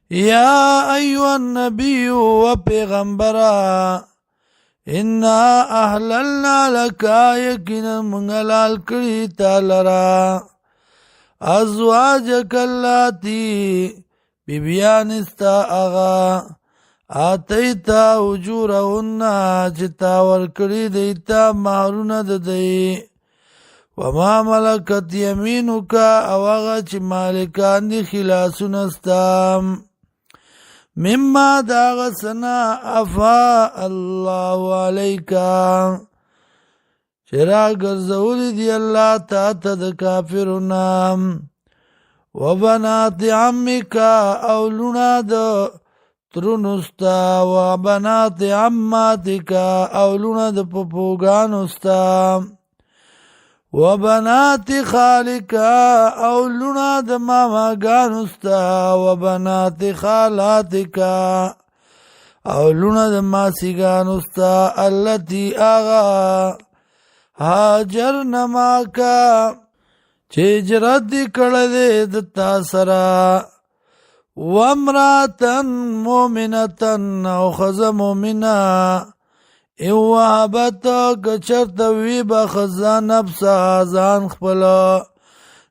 یا ایوہ النبی و پیغمبرا انا احللنا لکا یقینا منگلال کری تالرا ازواجک اللاتی بیبیانستا اغا آتیتا اجورهن چتا ورکڑی دیتا مہرون ددئی وما ملکت یمینوکا اواغا چی مالکان دی خلاسونستام مما داغسنا افا اللہ علیکا چرا گرزولی دی اللہ تا تد کافرنا وبنات عمکا اولونا دا ترونستا وبنات عماتکا اولونا دا پپوگانستا وبنات خالکا اولونا دا ماماگانستا وبنات خالاتکا اولونا دا ماسیگانستا اللتی آغا هاجر نماکا چه جرد دی کڑده دتا سرا وامراتن مومنتن او خز مومنا اوهبت کچرت ویبا خزا نفسا زان خپلا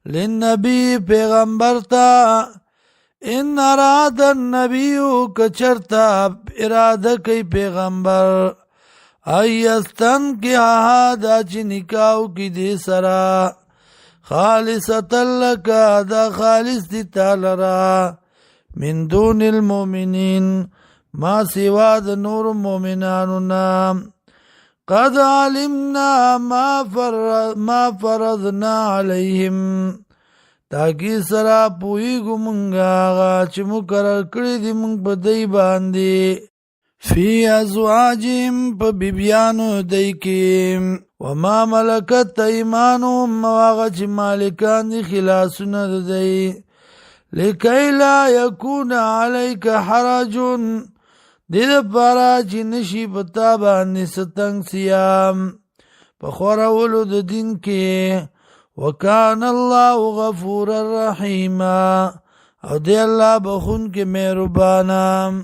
لنبی پیغمبر تا ان اراد النبیو کچرتا اراده کئی پیغمبر ایستن کی دا چی نکاو کی دی سرا خالصتا لکا دا خالص دی تالرا من دون المؤمنین ما سوا دا نور مومنانونا قد علمنا ما فرضنا علیہم تاکی سرا پوئیگو منگا آغا چی مقرر کری دی منگ پا دی باندی فی ازواجیم پا بیبیانو دی کیم وما ملکت ایمانو مواغا چی مالکان دی خلاسونا دی لکی لا یکون علیک حرجون دید پارا چی نشی پتا باندی ستنگ سیام پخورولو د دین کی وکان اللہ غفور الرحیم او دی اللہ بخون کے مہربانام